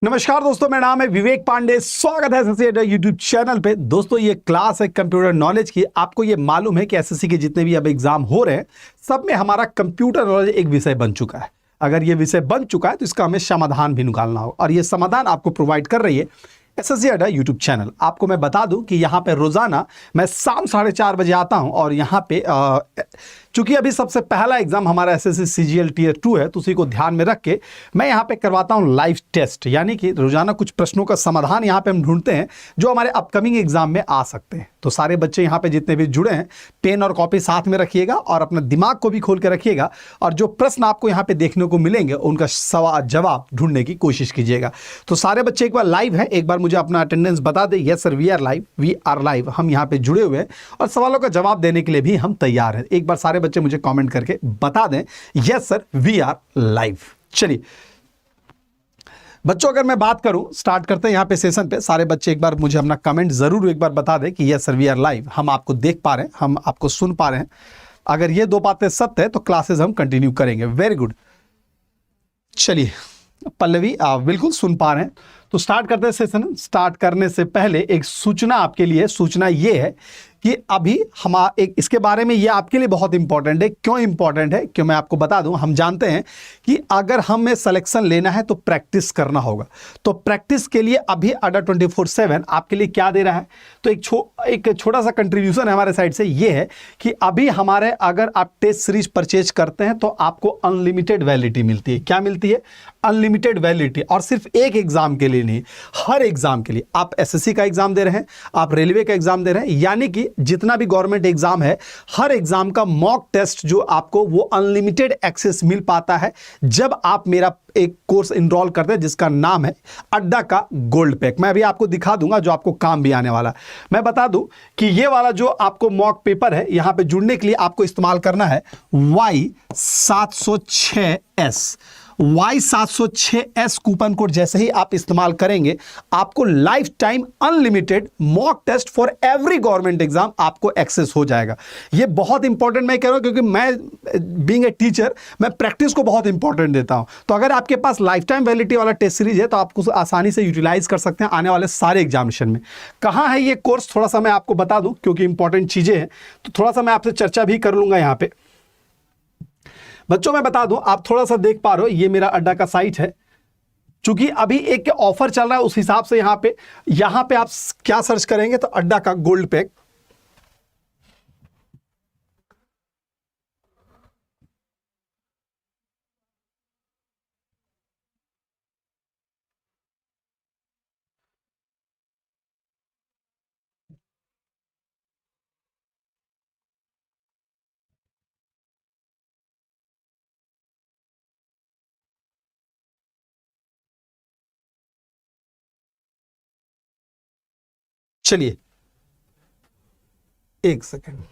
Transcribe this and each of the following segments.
नमस्कार दोस्तों, मेरा नाम है विवेक पांडे। स्वागत है एसएससी यूट्यूब चैनल पे। दोस्तों ये क्लास है कंप्यूटर नॉलेज की। आपको ये मालूम है कि एसएससी के जितने भी अब एग्जाम हो रहे हैं सब में हमारा कंप्यूटर नॉलेज एक विषय बन चुका है। अगर ये विषय बन चुका है तो इसका हमें समाधान भी निकालना हो, और ये समाधान आपको प्रोवाइड कर रही है एसएससी यूट्यूब चैनल। आपको मैं बता दूं कि यहाँ पे रोजाना मैं शाम 4:30 बजे आता हूँ, और यहाँ पे चूंकि अभी सबसे पहला एग्जाम हमारा एसएससी सीजीएल टियर 2 है, तो उसी को ध्यान में रख के मैं यहाँ पे करवाता हूँ लाइव टेस्ट। यानी कि रोजाना कुछ प्रश्नों का समाधान यहाँ पे हम ढूंढते हैं जो हमारे अपकमिंग एग्जाम में आ सकते हैं। तो सारे बच्चे यहाँ पे जितने भी जुड़े हैं पेन और कॉपी साथ में रखिएगा और अपना दिमाग को भी खोल के रखिएगा, और जो प्रश्न आपको यहाँ पे देखने को मिलेंगे उनका सवाल जवाब ढूंढने की कोशिश कीजिएगा। तो सारे बच्चे एक बार लाइव है, एक बार मुझे अपना अटेंडेंस बता दें। Yes sir, we are live. हम यहाँ पे जुड़े हुए हैं और सवालों का जवाब देने के लिए भी हम तैयार हैं। एक बार सारे बच्चे मुझे कमेंट करके बता दें yes sir we are live. चलिए बच्चों, अगर मैं बात करूं, स्टार्ट करते हैं यहाँ पे सेशन पे। सारे बच्चे एक बार मुझे अपना कमेंट जरूर एक बार बता दें कि yes sir we are live. हम आपको देख पा रहे हैं, हम आपको सुन पा रहे हैं। अगर ये दो बातें सत्य है तो क्लासेस हम कंटिन्यू करेंगे। Very good. चलिए पल्लवी, आप बिल्कुल सुन पा रहे हैं, तो स्टार्ट करते हैं सेशन। स्टार्ट करने से पहले एक सूचना आपके लिए। सूचना ये है कि अभी हम एक इसके बारे में, ये आपके लिए बहुत इंपॉर्टेंट है। क्यों इंपॉर्टेंट है, क्यों मैं आपको बता दूं। हम जानते हैं कि अगर हमें सिलेक्शन लेना है तो प्रैक्टिस करना होगा। तो प्रैक्टिस के लिए अभी अड्डा 24/7 आपके लिए क्या दे रहा है, तो एक छोटा सा कंट्रीब्यूशन है हमारे साइड से। ये है कि अभी हमारे, अगर आप टेस्ट सीरीज परचेज करते हैं तो आपको अनलिमिटेड वैलिडिटी मिलती है। क्या मिलती है? Unlimited validity. और सिर्फ एक एग्जाम के लिए नहीं, हर एग्जाम के लिए। आप एसएससी का एग्जाम दे रहे हैं, आप रेलवे का एग्जाम दे रहे हैं, यानी कि जितना भी गवर्नमेंट एग्जाम है, हर एग्जाम का मॉक टेस्ट जो आपको, वो अनलिमिटेड एक्सेस मिल पाता है जब आप मेरा एक कोर्स इनरोल करते हैं जिसका नाम है अड्डा का गोल्ड पैक। मैं अभी आपको दिखा दूंगा जो आपको काम भी आने वाला है। मैं बता दूं कि ये वाला जो आपको मॉक पेपर है, यहां पे जुड़ने के लिए आपको इस्तेमाल करना है Y706S। Y706S कूपन कोड जैसे ही आप इस्तेमाल करेंगे, आपको life time unlimited mock test for every government exam आपको एक्सेस हो जाएगा। ये बहुत इंपॉर्टेंट मैं कह रहा हूं, क्योंकि मैं बीइंग ए टीचर, मैं प्रैक्टिस को बहुत इंपॉर्टेंट देता हूं। तो अगर आपके पास लाइफ टाइम वैलिडिटी वाला टेस्ट सीरीज है तो आप उसको आसानी से यूटिलाइज कर सकते हैं आने वाले सारे एग्जामिनेशन में। कहां है ये कोर्स, थोड़ा सा मैं आपको बता दूं, क्योंकि इंपॉर्टेंट चीजें हैं तो थोड़ा सा मैं आपसे चर्चा भी कर लूंगा यहां पे। बच्चों मैं बता दूं, आप थोड़ा सा देख पा रहे हो, ये मेरा अड्डा का साइट है। चूंकि अभी एक ऑफर चल रहा है, उस हिसाब से यहां पे आप क्या सर्च करेंगे तो अड्डा का गोल्ड पैक। चलिए एक सेकंड।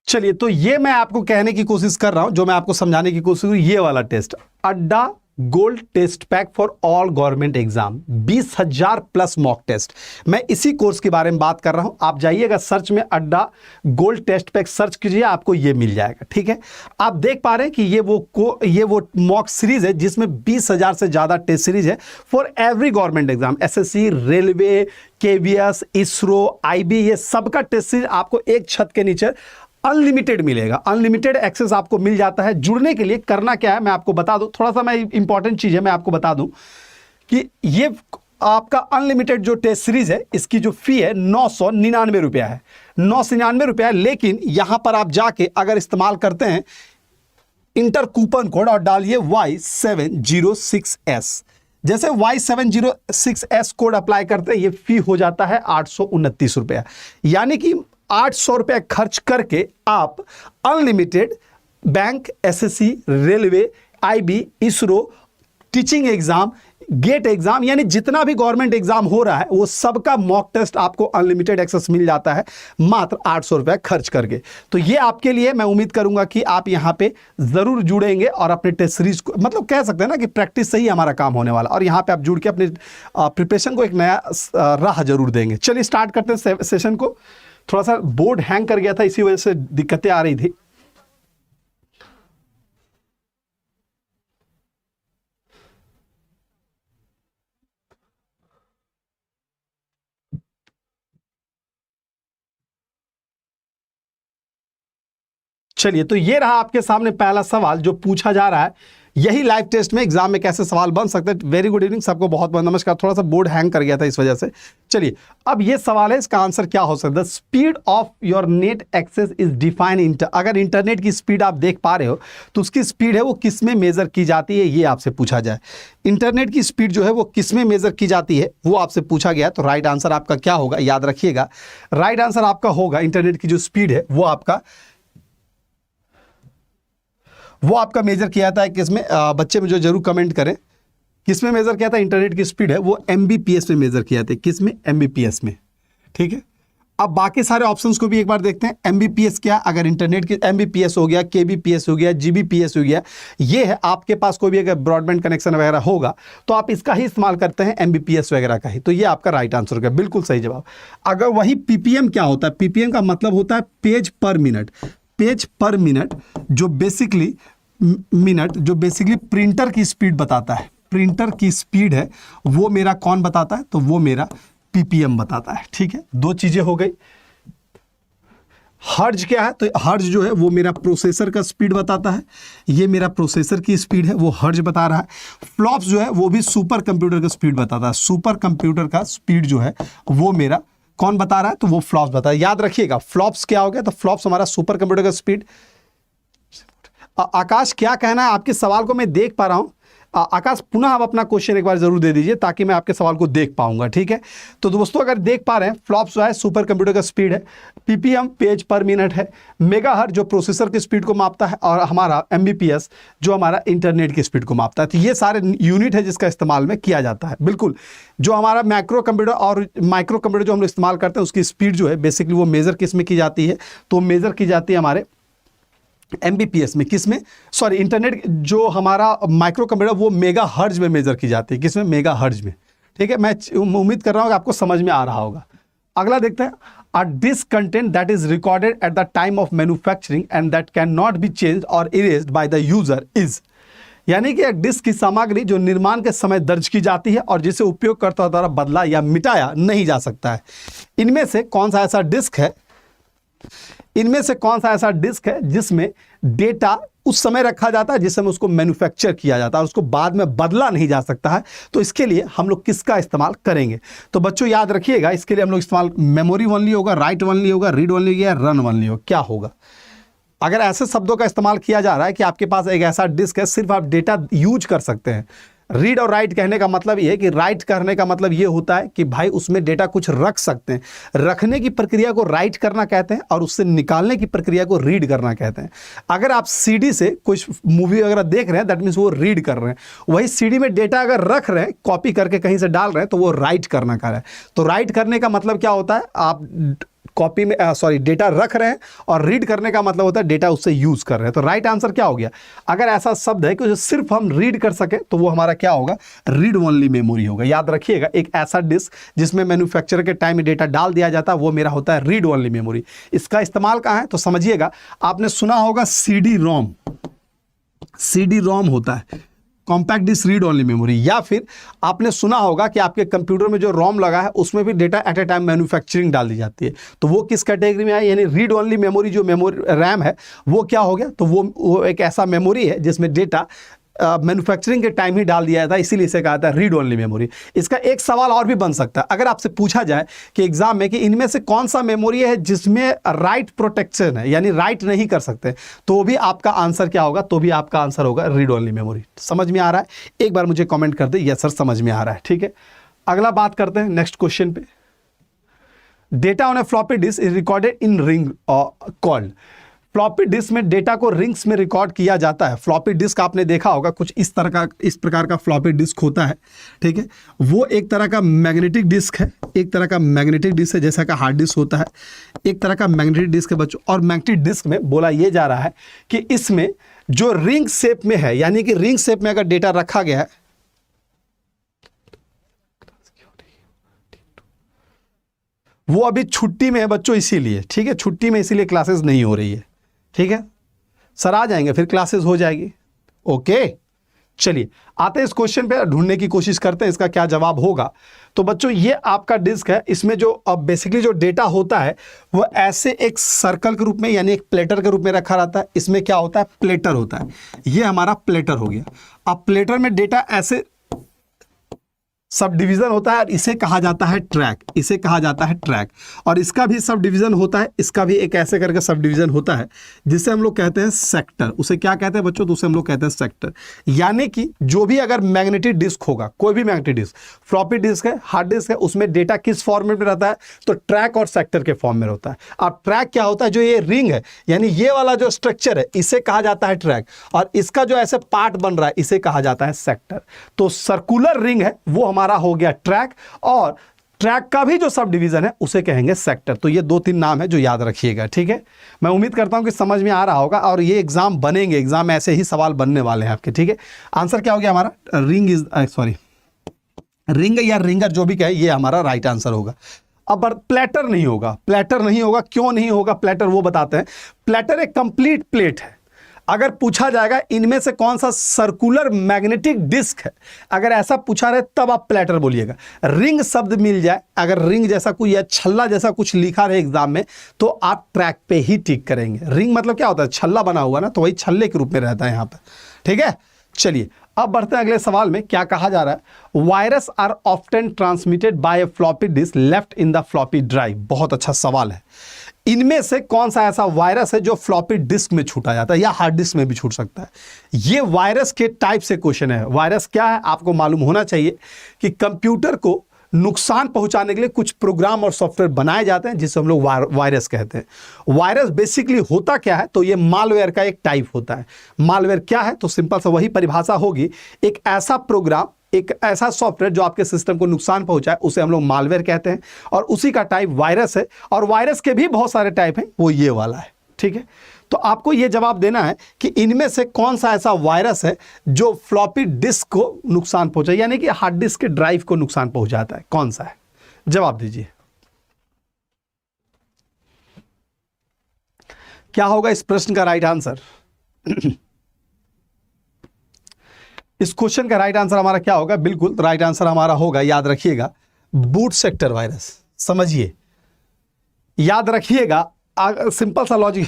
चलिए, तो ये मैं आपको कहने की कोशिश कर रहा हूं, जो मैं आपको समझाने की कोशिश करूं, ये वाला test Adda gold test pack for all government exam, 20,000 plus mock test. मैं इसी कोर्स के बारे में बात कर रहा हूं। आप जाइएगा सर्च में अड्डा गोल्ड टेस्ट पैक सर्च कीजिए, आपको ये मिल जाएगा। ठीक है, आप देख पा रहे हैं कि ये वो मॉक सीरीज है जिसमें 20,000 से ज्यादा टेस्ट सीरीज है for every government exam. SSC, railway, KVS, ISRO, IB, ये सबका टेस्ट सीरीज आपको एक छत के नीचे अनलिमिटेड मिलेगा। अनलिमिटेड एक्सेस आपको मिल जाता है। जुड़ने के लिए करना क्या है मैं आपको बता दूं, थोड़ा सा मैं इंपॉर्टेंट चीज है मैं आपको बता दूं कि ये आपका अनलिमिटेड जो टेस्ट सीरीज है, इसकी जो फी है 999 रुपया है। 999 रुपया है, लेकिन यहां पर आप जाके अगर इस्तेमाल करते हैं इंटर कूपन कोड और डालिए Y706S, जैसे Y706S कोड अप्लाई करते हैं, ये फी हो जाता है 829 रुपया। यानी कि 800 रुपये खर्च करके आप unlimited bank, SSC, railway, IB, ISRO teaching exam, GATE exam, यानी जितना भी गवर्नमेंट एग्जाम हो रहा है वो सबका मॉक टेस्ट आपको अनलिमिटेड एक्सेस मिल जाता है मात्र 800 रुपये खर्च करके। तो ये आपके लिए मैं उम्मीद करूंगा कि आप यहाँ पे जरूर जुड़ेंगे और अपने टेस्ट सीरीज को, मतलब कह सकते हैं ना कि प्रैक्टिस से ही हमारा काम होने वाला, और यहाँ पे आप जुड़ के अपने प्रिपरेशन को एक नया राह जरूर देंगे। चलिए स्टार्ट करते हैं सेशन को। थोड़ा सा बोर्ड हैंग कर गया था, इसी वजह से दिक्कतें आ रही थी। चलिए, तो ये रहा आपके सामने पहला सवाल जो पूछा जा रहा है, यही लाइव टेस्ट में एग्जाम में कैसे सवाल बन सकते हैं। वेरी गुड इवनिंग सबको, बहुत बहुत नमस्कार। थोड़ा सा बोर्ड हैंग कर गया था इस वजह से। चलिए, अब ये सवाल है, इसका आंसर क्या हो सकता है। The speed of your net access is define अगर इंटरनेट की स्पीड आप देख पा रहे हो तो उसकी स्पीड है वो किस में मेजर की जाती है, ये आपसे पूछा जाए। इंटरनेट की स्पीड जो है वो किस में मेजर की जाती है वो आपसे पूछा गया। तो राइट आंसर आपका क्या होगा, याद रखिएगा, राइट आंसर आपका होगा इंटरनेट की जो स्पीड है वो आपका मेजर किया जाता है किसमें, बच्चे में जो जरूर कमेंट करें किसमें मेजर किया था। इंटरनेट की स्पीड है वो एमबीपीएस में मेजर किया जाता है, किसमें, एमबीपीएस में। ठीक है, अब बाकी सारे ऑप्शंस को भी एक बार देखते हैं। एमबीपीएस क्या, अगर इंटरनेट की एमबीपीएस हो गया, केबीपीएस हो गया, जीबीपीएस हो गया, ये है आपके पास कोई भी अगर ब्रॉडबैंड कनेक्शन वगैरह होगा तो आप इसका ही इस्तेमाल करते हैं, एमबीपीएस वगैरह का ही। तो ये आपका राइट आंसर हो गया, बिल्कुल सही जवाब। अगर वही पीपीएम क्या होता है, पीपीएम का मतलब होता है पेज पर मिनट। पेज पर मिनट जो बेसिकली प्रिंटर की स्पीड बताता है, प्रिंटर की स्पीड है वो मेरा कौन बताता है, तो वो मेरा पीपीएम बताता है। ठीक है, दो चीजें हो गई। हर्ज क्या है, तो हर्ज जो है वो मेरा प्रोसेसर का स्पीड बताता है, ये मेरा प्रोसेसर की स्पीड है वो हर्ज बता रहा है। फ्लॉप्स जो है वो भी सुपर कंप्यूटर का स्पीड बताता है, सुपर कंप्यूटर का स्पीड जो है वो मेरा कौन बता रहा है, तो वो फ्लॉप्स बता रहा है। याद रखिएगा फ्लॉप्स क्या हो गया, तो फ्लॉप्स हमारा सुपर कंप्यूटर का स्पीड। आकाश क्या कहना है, आपके सवाल को मैं देख पा रहा हूं। आकाश पुनः आप अपना क्वेश्चन एक बार जरूर दे दीजिए ताकि मैं आपके सवाल को देख पाऊंगा। ठीक है, तो दोस्तों अगर देख पा रहे हैं फ्लॉप्स जो है सुपर कंप्यूटर का स्पीड है, पीपीएम पेज पर मिनट है, मेगाहर्ट्ज जो प्रोसेसर की स्पीड को मापता है, और हमारा एमबीपीएस जो हमारा इंटरनेट की स्पीड को मापता है। तो ये सारे यूनिट है जिसका इस्तेमाल में किया जाता है। बिल्कुल, जो हमारा मैक्रो कंप्यूटर और माइक्रो कंप्यूटर जो हम लोग इस्तेमाल करते हैं उसकी स्पीड जो है बेसिकली वो मेजर किस में की जाती है, तो मेजर की जाती है हमारे एमबीपीएस में, किसमें, सॉरी इंटरनेट जो हमारा माइक्रो कंप्यूटर वो मेगा हर्ज में मेजर की जाती है, किसमें, मेगा हर्ज में। ठीक है, मैं उम्मीद कर रहा हूं कि आपको समझ में आ रहा होगा। अगला देखते हैं, a disc content that is recorded at the time of manufacturing and that can not be changed और erased by the user is, यानी कि एक डिस्क की सामग्री जो निर्माण के समय दर्ज की जाती है और जिसे उपयोगकर्ता द्वारा बदला या मिटाया नहीं जा सकता है। इनमें से कौन सा ऐसा डिस्क है, इनमें से कौन सा ऐसा डिस्क है जिसमें डेटा उस समय रखा जाता है जिस समय उसको मैन्युफैक्चर किया जाता है और उसको बाद में बदला नहीं जा सकता है। तो इसके लिए हम लोग किसका इस्तेमाल करेंगे, तो बच्चों याद रखिएगा इसके लिए हम लोग इस्तेमाल मेमोरी ओनली होगा, राइट ओनली होगा, रीड ओनली या रन ओनली होगा, क्या होगा। अगर ऐसे शब्दों का इस्तेमाल किया जा रहा है कि आपके पास एक ऐसा डिस्क है सिर्फ आप डेटा यूज कर सकते हैं। रीड और राइट कहने का मतलब ये है कि राइट करने का मतलब ये होता है कि भाई उसमें डेटा कुछ रख सकते हैं, रखने की प्रक्रिया को राइट करना कहते हैं और उससे निकालने की प्रक्रिया को रीड करना कहते हैं। अगर आप सीडी से कुछ मूवी वगैरह देख रहे हैं दैट मीन्स वो रीड कर रहे हैं, वही सीडी में डेटा अगर रख रहे हैं कॉपी करके कहीं से डाल रहे हैं तो वो राइट करना कह रहा है। तो राइट करने का मतलब क्या होता है, आप कॉपी में डेटा रख रहे हैं, और रीड करने का मतलब होता है डेटा उससे यूज कर रहे हैं। तो राइट आंसर क्या हो गया, अगर ऐसा शब्द है कि जो सिर्फ हम रीड कर सके तो वो हमारा क्या होगा, रीड ओनली मेमोरी होगा। याद रखिएगा एक ऐसा डिस्क जिसमें मैन्युफैक्चर के टाइम में डेटा डाल दिया जाता है वो मेरा होता है रीड ओनली मेमोरी। इसका इस्तेमाल कहाँ है, तो समझिएगा, आपने सुना होगा सीडी रोम, सीडी रोम होता है compact disc read only memory, या फिर आपने सुना होगा कि आपके कंप्यूटर में जो रोम लगा है उसमें भी डेटा एट ए टाइम मैन्युफैक्चरिंग डाल दी जाती है। तो वो किस कैटेगरी में है, यानी रीड ओनली मेमोरी जो मेमोरी रैम है वो क्या हो गया, तो वो एक ऐसा मेमोरी है जिसमें डेटा मैन्युफैक्चरिंग के टाइम ही डाल दिया जाता है, इसीलिए इसे कहा था रीड ओनली मेमोरी। इसका एक सवाल और भी बन सकता है, अगर आपसे पूछा जाए कि एग्जाम में कि इनमें से कौन सा मेमोरी है जिसमें राइट प्रोटेक्शन है, यानी राइट नहीं कर सकते, तो भी आपका आंसर क्या होगा, तो भी आपका आंसर होगा रीड ओनली मेमोरी। समझ में आ रहा है, एक बार मुझे कॉमेंट कर दे यस सर समझ में आ रहा है। ठीक है, अगला बात करते हैं नेक्स्ट क्वेश्चन पे। Data on A floppy disc is recorded in ring called, floppy disk में डेटा को रिंग्स में रिकॉर्ड किया जाता है। फ्लॉपी डिस्क आपने देखा होगा, कुछ इस प्रकार का फ्लॉपी डिस्क होता है, ठीक है। वो एक तरह का मैग्नेटिक डिस्क है, एक तरह का मैग्नेटिक डिस्क है, जैसा का हार्ड डिस्क होता है, एक तरह का मैग्नेटिक डिस्क है बच्चों। और मैग्नेटिक डिस्क में बोला ये जा रहा है कि इसमें जो रिंग शेप में है, यानी कि रिंग शेप में अगर डेटा रखा गया है, वो अभी छुट्टी में है बच्चों, इसीलिए, ठीक है, छुट्टी में इसीलिए क्लासेस नहीं हो रही है, ठीक है। सर आ जाएंगे फिर क्लासेस हो जाएगी, ओके। चलिए आते हैं इस क्वेश्चन पे, ढूंढने की कोशिश करते हैं इसका क्या जवाब होगा। तो बच्चों ये आपका डिस्क है, इसमें जो अब बेसिकली जो डेटा होता है वो ऐसे एक सर्कल के रूप में, यानी एक प्लेटर के रूप में रखा रहता है। इसमें क्या होता है, प्लेटर होता है, ये हमारा प्लेटर हो गया। अब प्लेटर में डेटा ऐसे सब डिवीजन होता है, इसे कहा जाता है ट्रैक, इसे कहा जाता है ट्रैक। और इसका भी सब डिवीजन होता है, इसका भी एक ऐसे करके सब डिवीजन होता है, जिसे हम लोग कहते हैं सेक्टर। उसे क्या कहते हैं बच्चों, तो उसे हम लोग कहते हैं सेक्टर। यानी कि जो भी अगर मैग्नेटिक डिस्क होगा, कोई भी मैग्नेटिक डिस्क, फ्लॉपी डिस्क है, हार्ड डिस्क है, उसमें डेटा किस फॉर्मेट में रहता है, तो ट्रैक और सेक्टर के फॉर्म में होता है। अब ट्रैक क्या होता है, जो ये रिंग है, यानी ये वाला जो स्ट्रक्चर है, इसे कहा जाता है ट्रैक, और इसका जो ऐसे पार्ट बन रहा है, इसे कहा जाता है सेक्टर। तो सर्कुलर रिंग है वो हमारा हो गया ट्रैक, और ट्रैक का भी जो सब डिवीजन है उसे कहेंगे सेक्टर। तो ये 2-3 नाम है जो याद रखिएगा, ठीक है। मैं उम्मीद करता हूं कि समझ में आ रहा होगा, और ये एग्जाम बनेंगे, एग्जाम ऐसे ही सवाल बनने वाले हैं आपके, ठीक है। आंसर क्या हो गया हमारा, रिंग या रिंगर जो भी कहे, ये हमारा राइट आंसर होगा। अब प्लेटर नहीं होगा, प्लेटर नहीं होगा, क्यों नहीं होगा प्लेटर, वो बताते हैं। प्लेटर एक कंप्लीट प्लेट है। अगर पूछा जाएगा इनमें से कौन सा सर्कुलर मैग्नेटिक डिस्क है, अगर ऐसा पूछा रहे तब आप प्लेटर बोलिएगा। रिंग शब्द मिल जाए, अगर रिंग जैसा कोई या छल्ला जैसा कुछ लिखा रहे एग्जाम में, तो आप ट्रैक पे ही टिक करेंगे। रिंग मतलब क्या होता है, छल्ला बना हुआ ना, तो वही छल्ले के रूप में रहता है यहाँ पे, ठीक है। चलिए अब बढ़ते हैं अगले सवाल में। क्या कहा जा रहा है, virus are often transmitted by a floppy disk left in the floppy drive. बहुत अच्छा सवाल है। इनमें से कौन सा ऐसा वायरस है जो फ्लॉपी डिस्क में छूटा जाता है, या हार्ड डिस्क में भी छूट सकता है। ये वायरस के टाइप से क्वेश्चन है। वायरस क्या है आपको मालूम होना चाहिए कि कंप्यूटर को नुकसान पहुंचाने के लिए कुछ प्रोग्राम और सॉफ्टवेयर बनाए जाते हैं, जिसे हम लोग वायरस कहते हैं। वायरस बेसिकली होता क्या है, तो ये मालवेयर का एक टाइप होता है। मालवेयर क्या है, तो सिंपल सा वही परिभाषा होगी, एक ऐसा प्रोग्राम, एक ऐसा सॉफ्टवेयर जो आपके सिस्टम को नुकसान पहुंचाए, उसे हम लोग मालवेयर कहते हैं, और उसी का टाइप वायरस है। और वायरस के भी बहुत सारे टाइप हैं, वो ये वाला है, ठीक है। तो आपको ये जवाब देना है कि इनमें से कौन सा ऐसा वायरस है जो फ्लॉपी डिस्क को नुकसान पहुंचाए, यानी कि हार्ड डिस्क के ड्राइव को नुकसान पहुंचाता है, कौन सा है, जवाब दीजिए। क्या होगा इस प्रश्न का राइट आंसर? इस क्वेश्चन का राइट आंसर हमारा क्या होगा? बिल्कुल राइट आंसर हमारा होगा, याद रखिएगा, बूट सेक्टर वायरस। समझिए, याद रखिएगा, सिंपल सा लॉजिक,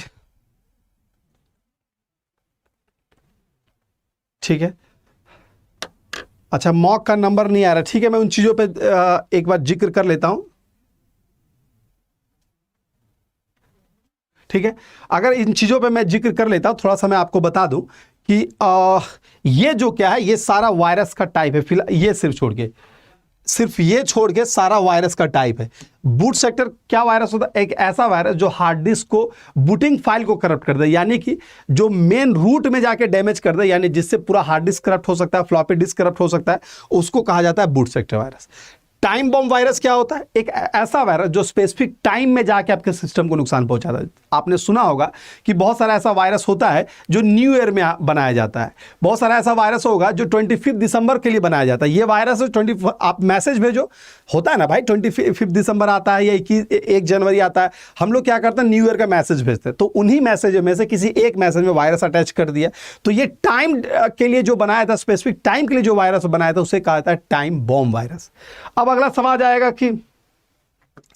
ठीक है। अच्छा, मॉक का नंबर नहीं आ रहा, ठीक है, मैं उन चीजों पे एक बार जिक्र कर लेता हूं, ठीक है। अगर इन चीजों पे मैं जिक्र कर लेता हूं, थोड़ा सा मैं आपको बता दूं कि ये जो क्या है, ये सारा वायरस का टाइप है। फिलहाल ये सिर्फ ये छोड़ के सारा वायरस का टाइप है। बूट सेक्टर क्या वायरस होता है? एक ऐसा वायरस जो हार्ड डिस्क को, बूटिंग फाइल को करप्ट कर दे, यानी कि जो मेन रूट में जाके डैमेज कर दे, यानी जिससे पूरा हार्ड डिस्क करप्ट हो सकता है, फ्लॉपी डिस्क करप्ट हो सकता है, उसको कहा जाता है boot sector virus. Time bomb virus क्या होता है? एक ऐसा वायरस जो स्पेसिफिक टाइम में जाके आपके सिस्टम को नुकसान पहुंचाता है। आपने सुना होगा कि बहुत सारा ऐसा वायरस होता है जो न्यू ईयर में बनाया जाता है। बहुत सारा ऐसा वायरस होगा जो 25 दिसंबर के लिए बनाया जाता है। ये वायरस आप मैसेज भेजो, होता है ना भाई, 25 दिसंबर आता है या 1 जनवरी आता है, हम लोग क्या करते हैं, न्यू ईयर का मैसेज भेजते हैं। तो उन्हीं मैसेज में से किसी एक मैसेज में वायरस अटैच कर दिया, तो ये टाइम के लिए जो बनाया था, स्पेसिफिक टाइम के लिए जो वायरस बनाया था, उसे कहा जाता है टाइम बॉम्ब वायरस। अब अगला सवाल आएगा कि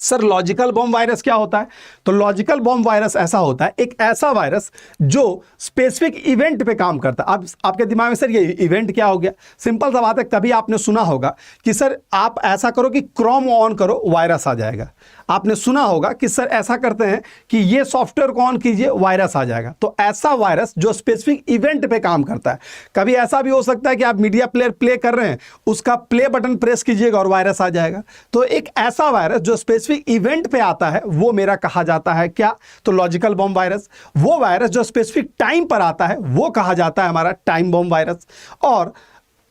सर लॉजिकल बॉम्ब वायरस क्या होता है? तो लॉजिकल बॉम्ब वायरस ऐसा होता है, एक ऐसा वायरस जो स्पेसिफिक इवेंट पे काम करता है। अब आपके दिमाग में सर ये इवेंट क्या हो गया? सिंपल सा बात है, कभी आपने सुना होगा कि सर आप ऐसा करो कि क्रोम ऑन करो, वायरस आ जाएगा। आपने सुना होगा कि सर ऐसा करते हैं कि ये सॉफ्टवेयर को ऑन कीजिए, वायरस आ जाएगा। तो ऐसा वायरस जो स्पेसिफिक इवेंट पे काम करता है। कभी ऐसा भी हो सकता है कि आप मीडिया प्लेयर प्ले कर रहे हैं, उसका प्ले बटन प्रेस कीजिएगा और वायरस आ जाएगा। तो एक ऐसा वायरस जो स्पेसिफिक स्पेसिफिक इवेंट पे आता है वो मेरा कहा जाता है क्या, तो लॉजिकल बॉम्ब वायरस। वो वायरस जो स्पेसिफिक टाइम पर आता है वो कहा जाता है हमारा टाइम बॉम्ब वायरस। और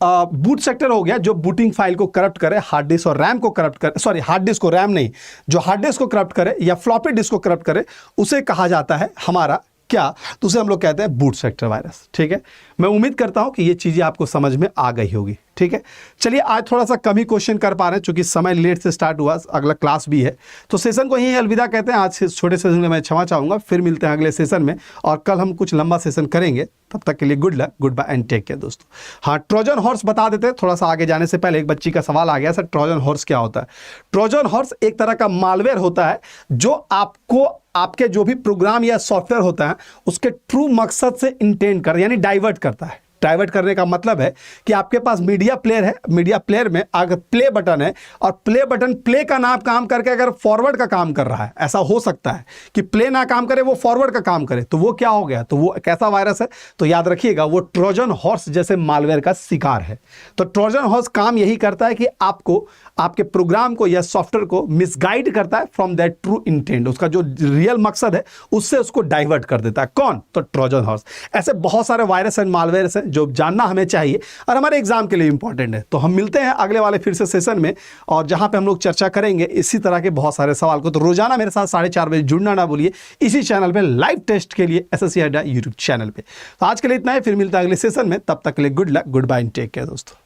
बूट सेक्टर हो गया जो बूटिंग फाइल को करप्ट करे, हार्ड डिस्क और रैम को करप्ट करे, सॉरी हार्ड डिस्क को रैम नहीं, जो हार्ड डिस्क को करप्ट करे या फ्लॉपी डिस्क को करप्ट करे, उसे कहा जाता है हमारा क्या, तो उसे हम लोग कहते हैं बूट सेक्टर वायरस। ठीक है, मैं उम्मीद करता हूं कि ये चीजें आपको समझ में आ गई होगी। ठीक है, चलिए आज थोड़ा सा कम ही क्वेश्चन कर पा रहे हैं क्योंकि समय लेट से स्टार्ट हुआ, अगला क्लास भी है, तो सेशन को यही अलविदा कहते हैं। आज से छोटे सेशन में मैं क्षमा चाहूंगा, फिर मिलते हैं अगले सेशन में और कल हम कुछ लंबा सेशन करेंगे। तब तक के लिए good luck, good bye and take care दोस्तों। हाँ, ट्रोजन हॉर्स बता देते हैं, थोड़ा सा आगे जाने से पहले एक बच्ची का सवाल आ गया सर ट्रोजन हॉर्स क्या होता है। ट्रोजन हॉर्स एक तरह का मालवेयर होता है जो आपको आपके जो भी प्रोग्राम या सॉफ्टवेयर होता है उसके ट्रू मकसद से इंटेंड कर यानी डाइवर्ट करता है। डाइवर्ट करने का मतलब है कि आपके पास मीडिया प्लेयर है, मीडिया प्लेयर में अगर प्ले बटन है और प्ले बटन प्ले का नाम काम करके अगर फॉरवर्ड का काम कर रहा है, ऐसा हो सकता है कि प्ले ना काम करे वो फॉरवर्ड का काम करे, तो वो क्या हो गया, तो वो कैसा वायरस है, तो याद रखिएगा वो ट्रोजन हॉर्स जैसे मालवेयर का शिकार है। तो ट्रोजन हॉर्स काम यही करता है कि आपको आपके प्रोग्राम को या सॉफ्टवेयर को मिसगाइड करता है फ्रॉम दैट ट्रू इंटेंट, उसका जो रियल मकसद है उससे उसको डाइवर्ट कर देता है। कौन, तो ट्रोजन हॉर्स। ऐसे बहुत सारे वायरस एंड मालवेयर हैं जो जानना हमें चाहिए और हमारे एग्जाम के लिए इंपॉर्टेंट है। तो हम मिलते हैं अगले वाले फिर से सेशन में और जहां पे हम लोग चर्चा करेंगे इसी तरह के बहुत सारे सवाल को। तो रोजाना मेरे साथ 4:30 बजे जुड़ना ना भूलिए इसी चैनल पे लाइव टेस्ट के लिए SSC अड्डा यूट्यूब चैनल पे। तो आज के लिए इतना है, फिर मिलता है अगले सेशन में, तब तक के लिए good luck, good bye and take care दोस्तों।